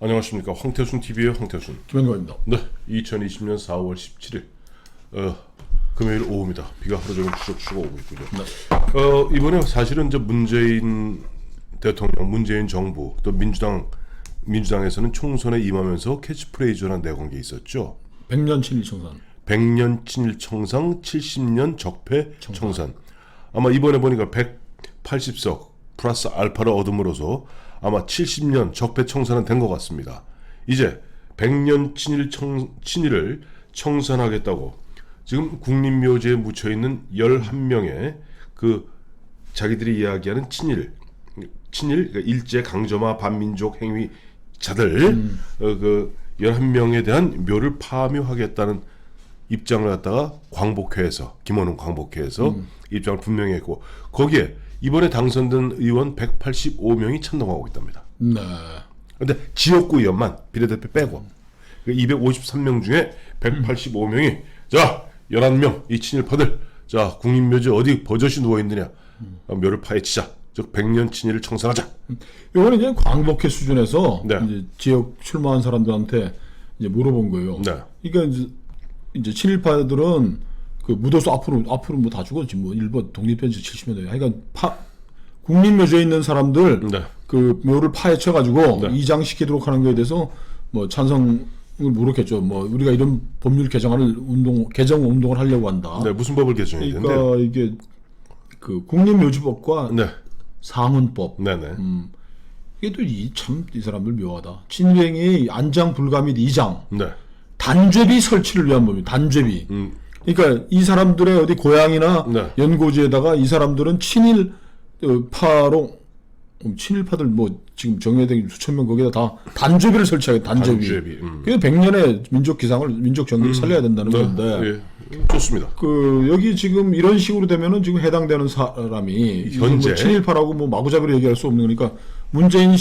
안녕하십니까. 황태순 TV의 황태순 김현거입니다. 네, 2020년 4월 17일 금요일 오후입니다. 비가 하루 종일 추적추적 오고 있군요. 네. 이번에 사실은 이제 문재인 대통령, 문재인 정부 또 민주당에서는 총선에 임하면서 캐치프레이즈라는 내건 게 있었죠. 100년 친일 청산. 100년 친일 청산, 70년 적폐 청산. 아마 이번에 보니까 180석 플러스 알파를 얻음으로써 아마 70년 적폐 청산은 된 것 같습니다. 이제 100년 친일을 청산하겠다고 지금 국립묘지에 묻혀있는 11명의 그 자기들이 이야기하는 친일 그러니까 일제 강점화 반민족 행위자들 그 11명에 대한 묘를 파묘하겠다는 입장을 갖다가 광복회에서 김원훈 광복회에서 입장을 분명히 했고 거기에 이번에 당선된 의원 185명이 찬동하고 있답니다. 네. 근데 지역구 의원만 비례대표 빼고 253명 중에 185명이 자 11명 이 친일파들 자 국립묘지 어디 버젓이 누워있느냐 묘를 파헤치자 즉 100년 친일을 청산하자. 이거는 이제 광복회 수준에서 네. 이제 지역 출마한 사람들한테 이제 물어본 거예요. 네. 그러니까 이제 친일파들은 그 무도수 앞으로 뭐 다 죽었지 뭐 일본 독립된 지 70년대. 그러니까 국립묘지에 있는 사람들 네. 그 묘를 파헤쳐 가지고 네. 이장시키도록 하는 거에 대해서 뭐 찬성을 물었겠죠. 뭐 우리가 이런 법률 개정 운동을 하려고 한다. 네, 무슨 법을 개정해야 그러니까 되는데요? 이게 그 국립묘지법과 네. 상훈법. 네네. 이게 또 이 사람들 묘하다. 친일행위 안장 불가 및 이장. 네. 단죄비 설치를 위한 법입니다. 단죄비. 그러니까 이 사람들의 어디 고향이나 네. 연고지에다가 이 사람들은 친일파로 친일파들 뭐 지금 정예된 수천 명 거기다 다 단죄비를 설치하게 단죄비. 그래서 100년의 민족 기상을 민족 정기를 살려야 된다는 네. 건데. 예. 좋습니다. 그 여기 지금 이런 식으로 되면은 지금 해당되는 사람이 현재 뭐 친일파라고 뭐 마구잡이로 얘기할 수 없는 거니까 문재인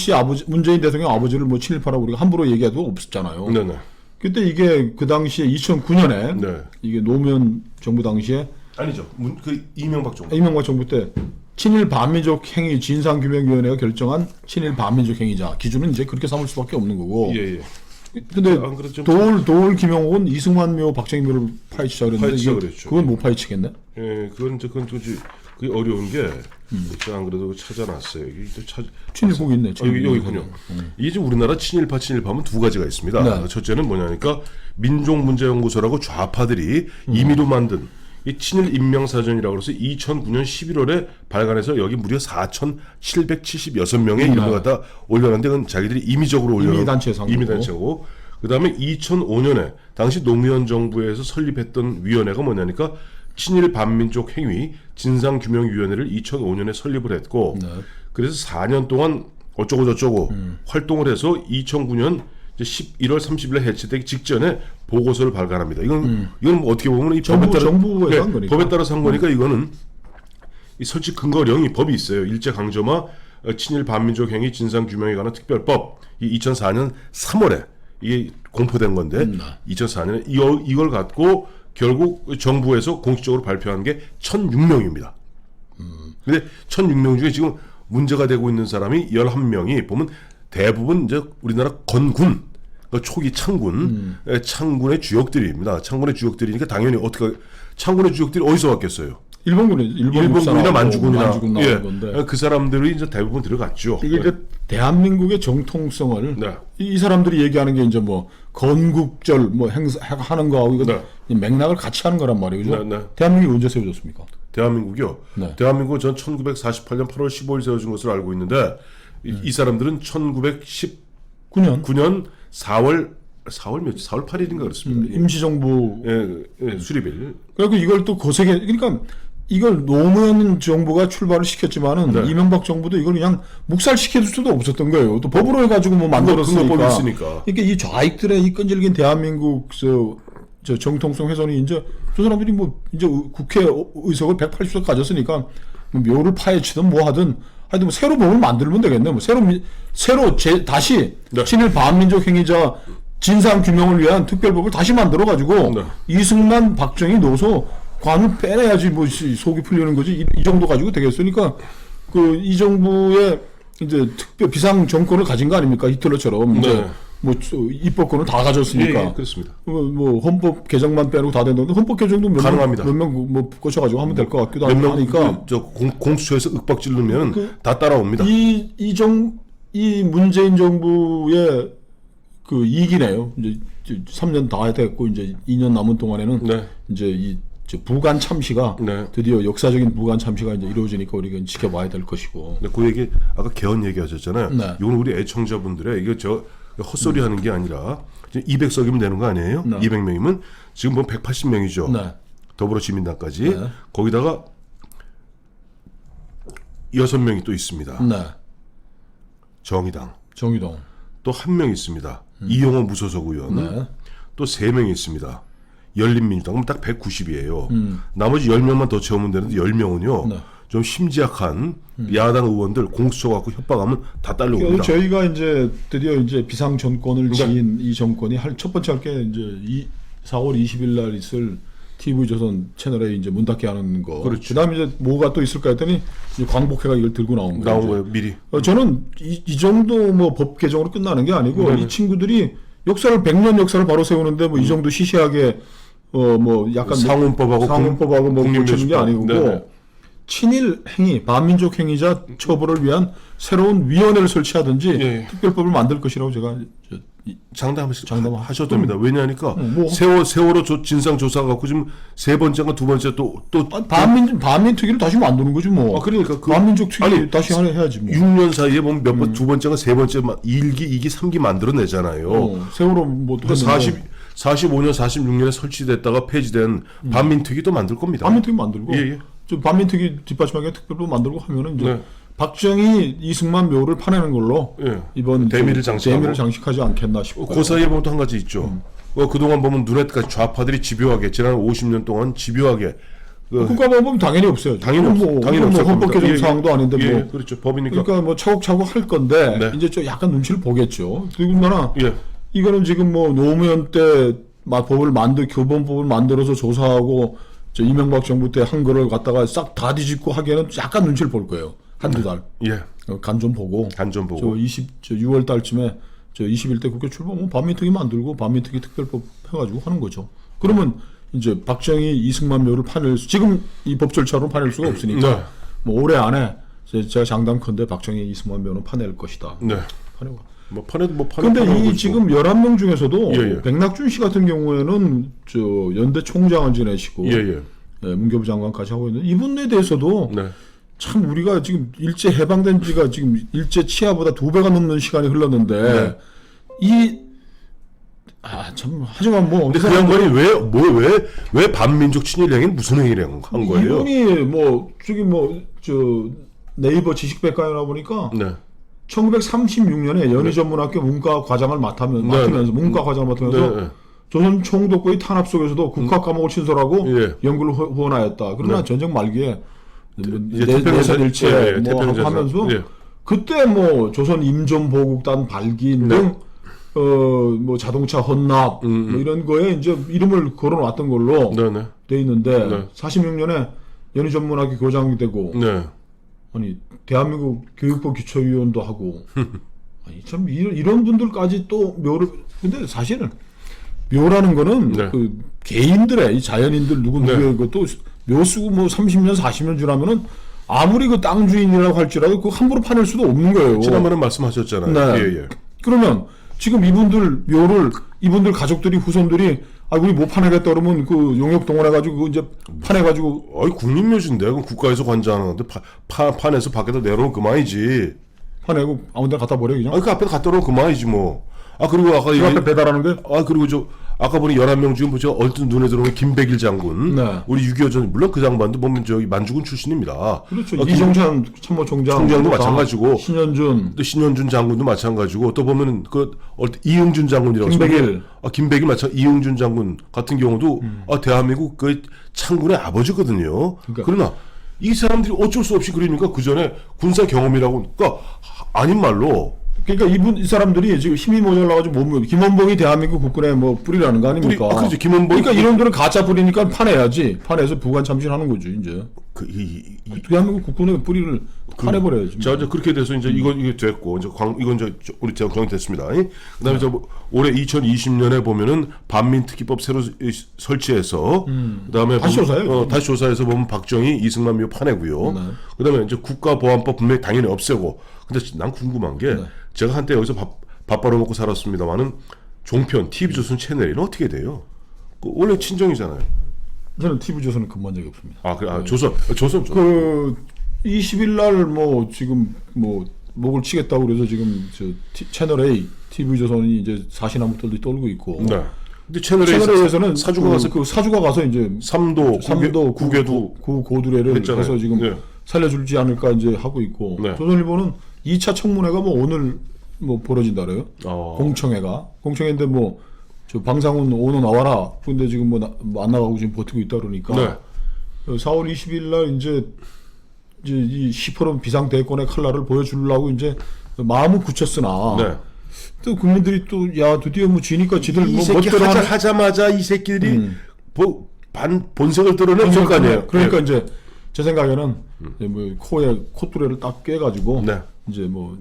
대통령 아버지를 뭐 친일파라고 우리가 함부로 얘기해도 없었잖아요. 네네. 그때 이게 그 당시에 2009년에 네. 이게 노무현 정부 당시에 아니죠. 그 이명박 정부. 이명박 정부 때 친일 반민족 행위 진상규명위원회가 결정한 친일 반민족 행위자 기준은 이제 그렇게 삼을 수밖에 없는 거고. 예. 근데 안 그렇죠? 도울 김용옥은 이승만 묘 박정희 묘를 파헤치자 그랬는데 그랬죠. 그건 못 파헤치겠네. 예, 그건 그게 어려운 게 제가 안 그래도 찾아놨어요. 여기 또 친일곡 있네. 여기군요. 이게 지금 우리나라 친일파면 두 가지가 있습니다. 네. 첫째는 뭐냐니까 민족문제연구소라고 좌파들이 임의로 만든 이 친일 인명사전이라고 해서 2009년 11월에 발간해서 여기 무려 4,776명의 이름을 갖다 올려놨는데 그건 자기들이 임의적으로 올려놓은 임의단체고 그 다음에 2005년에 당시 노무현 정부에서 설립했던 위원회가 뭐냐니까 친일 반민족 행위 진상규명위원회를 2005년에 설립을 했고 그래서 4년 동안 어쩌고저쩌고 활동을 해서 2009년 11월 30일에 해체되기 직전에 보고서를 발간합니다. 이건 뭐 어떻게 보면 이 정부에서 한 거니까. 법에 따라서 한 거니까 이거는 이 설치 근거령이 법이 있어요. 일제 강점화 친일 반민족 행위 진상 규명에 관한 특별법 이 2004년 3월에 이게 공포된 건데 2004년에 이걸 갖고 결국 정부에서 공식적으로 발표한 게 1,006명입니다. 근데 1,006명 중에 지금 문제가 되고 있는 사람이 11명이 보면 대부분 이제 우리나라 건군 초기 창군의 주역들입니다. 창군의 주역들이니까 당연히 창군의 주역들이 어디서 왔겠어요? 일본군이나 만주군이나 건데. 그 사람들이 이제 대부분 들어갔죠. 이게 이제 대한민국의 정통성을 이 사람들이 얘기하는 게 이제 뭐 건국절 뭐 행사하는 거하고 이거 맥락을 같이 하는 거란 말이에요. 그죠? 대한민국이 언제 세워졌습니까? 대한민국이요? 대한민국은 전 1948년 8월 15일 세워진 것으로 알고 있는데 이 사람들은 1919년 4월 8일인가 그렇습니다. 임시정부 수립일. 그리고 이걸 또 고색해 그러니까 이걸 노무현 정부가 출발을 시켰지만은 이명박 정부도 이걸 그냥 묵살시킬 수도 없었던 거예요. 또 법으로 해가지고 뭐 만들었으니까. 그러니까 이 좌익들의 이 끈질긴 대한민국 저 정통성 훼손이 이제 저 사람들이 뭐 이제 국회 의석을 180석 가졌으니까 묘를 파헤치든 뭐 하든 하여튼 뭐 새로 법을 만들면 되겠네. 뭐 새로 다시 친일 반민족 행위자 진상 규명을 위한 특별법을 다시 만들어 가지고 이승만, 박정희, 노소 관을 빼내야지 뭐 속이 풀리는 거지. 이 정도 가지고 되겠으니까 그 이 정부의 이제 특별 비상 정권을 가진 거 아닙니까? 히틀러처럼 이제 뭐 입법권을 다 가졌으니까. 예, 그렇습니다. 뭐 헌법 개정만 빼놓고 다 된다는데 헌법 개정도 가능합니다. 몇명 꼬셔가지고 하면 될 것 같기도 하고 몇명 하니까. 공수처에서 윽박 지르면 다 따라옵니다. 이 문재인 정부의 그 2기네요. 이제 3년 다 됐고 이제 2년 남은 동안에는 네. 이제 부관 참시가 네. 드디어 역사적인 부관 참시가 이제 이루어지니까 우리가 지켜봐야 될 것이고. 그 얘기 아까 개헌 얘기하셨잖아요. 네. 이건 우리 애청자분들의 이거 저 헛소리 하는 게 아니라 200석이면 되는 거 아니에요? 네. 200명이면 지금 뭐 180명이죠. 네. 더불어시민당까지 네. 거기다가 6명이 또 있습니다. 네. 정의당 정의동. 또 1명 있습니다. 이용호 무소속 의원 네. 또 3명이 있습니다. 열린민주당 그럼 딱 190이에요. 나머지 10명만 더 채우면 되는데 10명은요. 네. 좀 심지약한 야당 의원들 공수처 갖고 협박하면 다 딸려옵니다. 저희가 이제 드디어 이제 비상 정권을 지인 이 정권이 첫 번째 할 게 이제 4월 20일 날 있을 TV조선 채널에 이제 문 닫게 하는 거. 그렇죠. 그다음에 이제 뭐가 또 있을까 했더니 이제 광복회가 이걸 들고 나온 거예요. 미리. 저는 이 정도 뭐 법 개정으로 끝나는 게 아니고 네네. 이 친구들이 100년 역사를 바로 세우는데 뭐 이 정도 시시하게 뭐 약간 상원법하고 뭐 고치는 게 아니고 네네. 친일 행위, 반민족 행위자 처벌을 위한 새로운 위원회를 설치하든지 예. 특별법을 만들 것이라고 제가 장담하셔도 됩니다. 왜냐하니까 뭐 세월호 진상 조사 갖고 지금 3번째가 2번째 또 반민특위를 다시 만드는 거지 뭐. 그러니까 반민족 특위 다시 해야지 뭐. 6년 사이에 보면 몇 번, 2번째가 3번째 1기, 2기, 3기 만들어내잖아요. 세월호 뭐 45년, 46년에 설치됐다가 폐지된 반민특위도 만들 겁니다. 반민특위 만들고 예. 좀 반민특위 뒷받침하게 특별법 만들고 하면은 이제 네. 박정희 이승만 묘를 파내는 걸로 예. 이번 대미를 장식하지 않겠나 싶고. 그 사이에 보면 또 한 가지 있죠. 그동안 보면 눈에까지 좌파들이 집요하게 지난 50년 동안 집요하게 국가보험 당연히 없어요. 당연히 없어요. 헌법 개정 사항도 아닌데 뭐. 그렇죠. 법이니까. 그러니까 뭐 차곡차곡 할 건데 네. 이제 좀 약간 눈치를 보겠죠. 더군다나 예. 이거는 지금 뭐 노무현 때 교본법을 만들어서 조사하고 이명박 정부 때 한 거를 갖다가 싹 다 뒤집고 하기에는 약간 눈치를 볼 거예요. 한두 달. 예. 간 좀 보고. 6월 달쯤에 21대 국회 출범하면 반민특위 만들고 반민특위 특별법 해가지고 하는 거죠. 그러면 이제 박정희 이승만 묘를 지금 이 법 절차로 파낼 수가 없으니까 네. 뭐 올해 안에 제가 장담컨대 박정희 이승만 묘는 파낼 것이다. 네. 파내고. 근데 이 지금 11명 중에서도 예. 백낙준 씨 같은 경우에는 연대 총장을 지내시고 예. 문교부 장관까지 하고 있는 이분에 대해서도 네. 참 우리가 지금 일제 해방된 지가 지금 일제 치하보다 2배가 넘는 시간이 흘렀는데 네. 참 하지만 뭐 근데 그 양반이 왜 반민족 친일 행위는 무슨 행위를 한 거예요? 이분이 네이버 지식백과에 보니까 네. 1936년에 연희전문학교 문과과장을 맡으면서 네. 조선 총독부의 탄압 속에서도 국학 과목을 신설하고 연구를 후원하였다. 그러나 전쟁 말기에 내선 일체 하면서 그때 뭐 조선 임전보국단 발긴 등 자동차 헌납 뭐 이런 거에 이제 이름을 걸어놨던 걸로 돼 있는데 46년에 연희전문학교 교장이 되고 아니 대한민국 교육부 기초위원도 하고 아니 참 이런 분들까지 또 묘를 근데 사실은 묘라는 거는 그 개인들의 이 자연인들 누구의 것도 묘 쓰고 뭐 30년 40년 지나면은 아무리 그 땅 주인이라고 할지라도 그 함부로 파낼 수도 없는 거예요. 지난번에 말씀하셨잖아요. 네. 예. 그러면 지금 이분들 가족들이 후손들이 우리 못 파내겠다 그러면 그 용역 동원해가지고 이제 파내가지고 국립묘지인데 그럼 국가에서 관장하는데 파내서 밖에다 내놓으면 그만이지. 파내고 아무데나 갖다 버려 그냥. 그 앞에 갖다 놓으면 그만이지 뭐. 그리고 아까 그 앞에 배달하는 게? 그리고 아까 보니 11명 중에 저 얼핏 눈에 들어오는 김백일 장군. 네. 우리 6.25 전 물론 그 장관도 보면 저기 만주군 출신입니다. 그렇죠. 이정찬 참모총장도 마찬가지고. 신현준. 또 신현준 장군도 마찬가지고 또 보면은 이응준 장군이라고. 김백일 이응준 장군 같은 경우도 대한민국 그 창군의 아버지거든요. 그러나 이 사람들이 어쩔 수 없이 그러니까 그 전에 군사 경험이라고 아닌 말로. 그러니까 이 사람들이 지금 힘이 모자라가지고 김원봉이 대한민국 국군의 뭐 뿌리라는 거 아닙니까? 그렇죠. 김원봉. 그러니까 이놈들은 가짜 뿌리니까 파내야지. 파내서 부관 참신하는 거죠 이제. 대한민국 국군의 뿌리를 파내버려야지. 자, 이제 그렇게 돼서 이제 이게 됐고, 이제 이건 이제 우리 대통령 됐습니다. 그다음에 저 올해 2020년에 보면은 반민특위법 새로 설치해서, 그다음에 다시 조사해요. 다시 조사해서 보면 박정희, 이승만 묘 파내고요. 네. 그다음에 이제 국가보안법 분명히 당연히 없애고, 근데 난 궁금한 게 제가 한때 여기서 밥 벌어먹고 살았습니다만은 종편, TV조선 채널에는 어떻게 돼요? 원래 친정이잖아요. 저는 TV조선은 근무한 적이 없습니다. 아, 그래, 조선 그 20일 날 뭐 지금 뭐 목을 치겠다고 그래서 지금 저 채널 A TV조선이 이제 사시나무들도 떨고 있고. 네. 근데 채널 A에서는 사주가 가서 이제 삼도 구궤도 고두례를 했잖아요. 해서 지금 네. 살려줄지 않을까 이제 하고 있고. 네. 조선일보는 2차 청문회가 뭐 오늘 뭐 벌어진다래요. 공청회인데 뭐 저 방상훈 오늘 나와라. 근데 지금 뭐 안 나가고 지금 버티고 있다 그러니까. 네. 4월 20일 날 이제 이 시퍼런 비상 대권의 칼날을 보여주려고 이제 마음은 굳혔으나 네. 또 국민들이 또 야 드디어 뭐 지니까 지들 이 뭐 새끼 멋대로 하자마자 이 새끼들이 본색을 드러낸 거 아니에요. 그러니까 이제 제 생각에는 이제 뭐 코에 콧뚜레를 딱 꿰가지고 네. 이제 뭐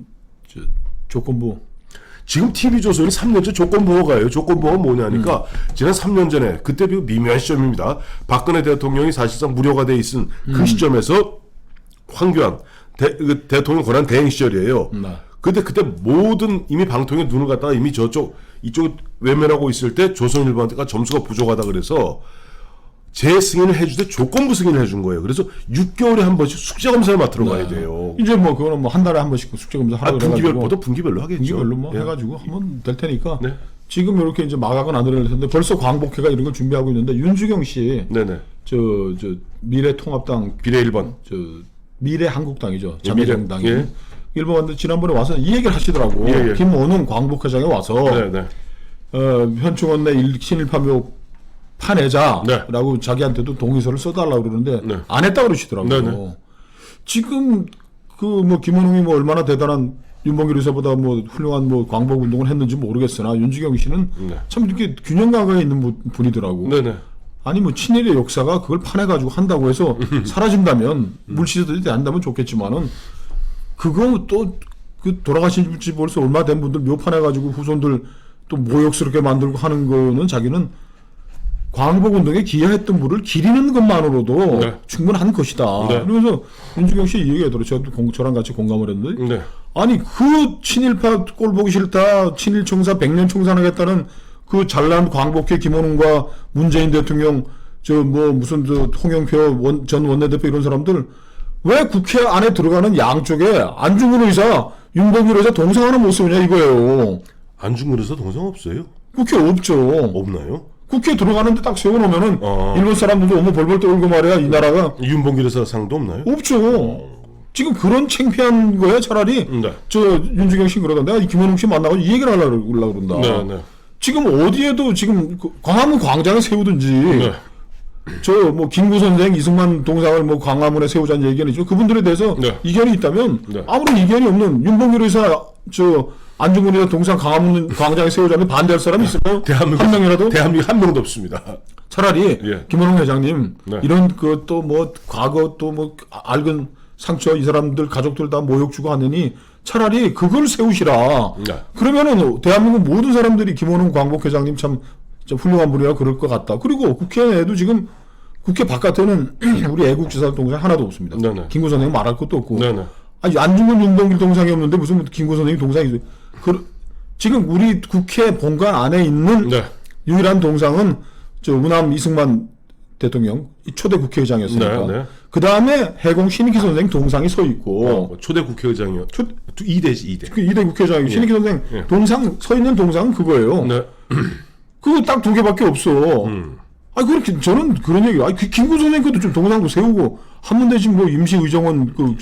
조건부 지금 TV조선이 3년째 조건부호가예요. 조건부호가 뭐냐니까 지난 3년 전에 그때 비교 미묘한 시점입니다. 박근혜 대통령이 사실상 무료가 돼 있은 그 시점에서 황교안 대통령 권한 대행 시절이에요. 근데 그때 모든 이미 방통에 눈을 갖다가 이미 이쪽 외면하고 있을 때 조선일보한테가 점수가 부족하다 그래서 재승인을 해주되 조건부 승인을 해준 거예요. 그래서 6개월에 한 번씩 숙제 검사를 맡으러 가야 돼요. 이제 뭐 그거는 뭐 한 달에 한 번씩 숙제 검사 하라고 분기별보다 분기별로 하겠죠. 분기별로 뭐 예. 해가지고 하면 될 테니까. 네. 지금 이렇게 이제 마각은 안 들어갈 텐데 벌써 광복회가 이런 걸 준비하고 있는데 윤주경 씨, 네네. 저 미래통합당 비례 1번. 미래한국당이죠. 예, 자미정당이. 예. 일본 왔는데 지난번에 와서 이 얘기를 하시더라고. 예. 김원웅 광복회장에 와서 네네. 현충원 내 친일파묘 파내자라고 네. 자기한테도 동의서를 써달라고 그러는데 네. 안 했다 그러시더라고요. 네네. 지금 그 뭐 김원웅이 뭐 얼마나 대단한 윤봉길 의사보다 뭐 훌륭한 뭐 광복 운동을 했는지 모르겠으나 윤주경 씨는 네. 참 이렇게 균형 감각에 있는 분이더라고. 네네. 아니 뭐 친일의 역사가 그걸 파내가지고 한다고 해서 사라진다면 물시들이 된다면 좋겠지만은 그거 또 그 돌아가신 지 벌써 얼마 된 분들 묘 파내가지고 후손들 또 모욕스럽게 만들고 하는 거는 자기는 광복 운동에 기여했던 분을 기리는 것만으로도 네. 충분한 것이다. 네. 그래서 윤주경 씨 얘기하더라고요. 저랑 같이 공감을 했는데 네. 아니 그 친일파 꼴 보기 싫다. 친일 청사 100년 청산하겠다는 그 잘난 광복회 김원웅과 문재인 대통령 저 뭐 무슨 저 홍영표 전 원내대표 이런 사람들 왜 국회 안에 들어가는 양쪽에 안중근 의사, 윤봉길 의사 동상 하나 못 세우냐 이거예요. 안중근 의사 동상 없어요? 국회 없죠. 없나요? 국회 들어가는데 딱 세워놓으면은 일본 사람들도 너무 벌벌 떨고 말이야 이 나라가 윤봉길 의사 상도 없나요? 없죠. 지금 그런 창피한 거야 차라리 네. 저 윤주경 씨 그러다 내가 김원웅 씨 만나고 이 얘기를 하려고 그런다. 네, 네. 지금 어디에도 지금 광화문 광장에 세우든지 네. 저 뭐 김구 선생 이승만 동상을 뭐 광화문에 세우자는 얘기는 있죠. 그분들에 대해서 네. 이견이 있다면 네. 아무런 이견이 없는 윤봉길 의사 저 안중근 의사 동상 광화문 광장에 세우자면 반대할 사람이 있을까요? 한 명이라도? 대한민국 한 명도 없습니다. 차라리 예. 김원웅 회장님 네. 이런 그 또 뭐 과거 또 뭐 앓은 상처 이 사람들 가족들 다 모욕 주고 하느니 차라리 그걸 세우시라. 네. 그러면은 대한민국 모든 사람들이 김원웅 광복회장님 참 훌륭한 분이라 그럴 것 같다. 그리고 국회에도 지금 국회 바깥에는 우리 애국지사 동상 하나도 없습니다. 네네. 김구 선생님 말할 것도 없고. 네네. 아니 안중근 윤봉길 동상이 없는데 무슨 김구 선생님 동상이 있어요. 지금 우리 국회 본관 안에 있는 네. 유일한 동상은 저 우남 이승만 대통령 초대 국회의장이었으니까. 네, 네. 그 다음에 해공 신익희 선생 동상이 서 있고. 초대 국회의장이요. 2대지 2대. 그 2대 국회의장이 신익희 선생 예. 동상 서 있는 동상은 그거예요. 네. 그거 딱 2개밖에 없어. 아니 그렇게 저는 그런 얘기. 아니 김구 선생 것도 좀 동상도 세우고 하면 되지 뭐 임시의정원 그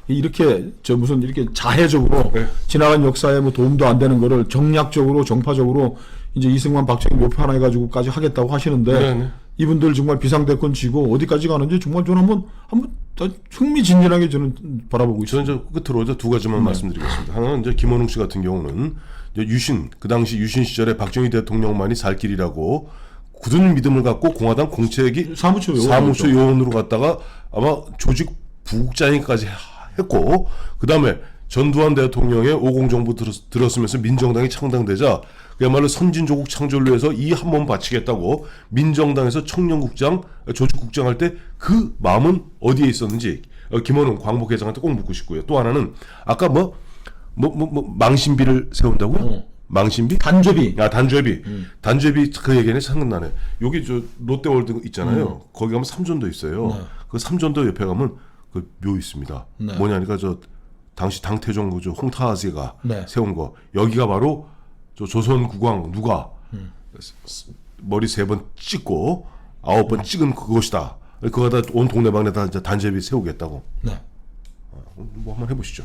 이렇게 저 무슨 이렇게 자해적으로 네. 지나간 역사에 뭐 도움도 안 되는 거를 정략적으로 정파적으로 이제 이승만 박정희 묘표 하나 해가지고까지 하겠다고 하시는데 네, 네. 이분들 정말 비상대권 지고 어디까지 가는지 정말 저는 한번 흥미진진하게 저는 바라보고 있습니다. 저는 이제 끝으로 이제 두 가지만 말씀드리겠습니다. 하나는 이제 김원웅 씨 같은 경우는 이제 유신 그 당시 유신 시절에 박정희 대통령만이 살 길이라고 굳은 믿음을 갖고 공화당 공책이 사무처 요원으로 갔다가 아마 조직 부국장까지 했고, 그 다음에 전두환 대통령의 50 정부 들었으면서 민정당이 창당되자 그야말로 선진조국 창조를 위해서 이 한 몸 바치겠다고 민정당에서 청년국장, 조직국장 할 때 그 마음은 어디에 있었는지 김원웅 광복회장한테 꼭 묻고 싶고요. 또 하나는 아까 망신비를 세운다고요? 망신비? 단죄비. 단죄비. 단죄비 그 얘기는 생각나네. 여기 저 롯데월드 있잖아요. 거기 가면 삼전도 있어요. 네. 그 삼전도 옆에 가면 그 묘 있습니다. 네. 뭐냐니까 저 당시 당태종 그 홍타하지가 네. 세운 거. 여기가 바로 저 조선 국왕 누가 머리 3번 찍고 9번 찍은 그것이다. 그거 다 온 동네방네 다 단죄비 세우겠다고. 네. 뭐 한번 해보시죠.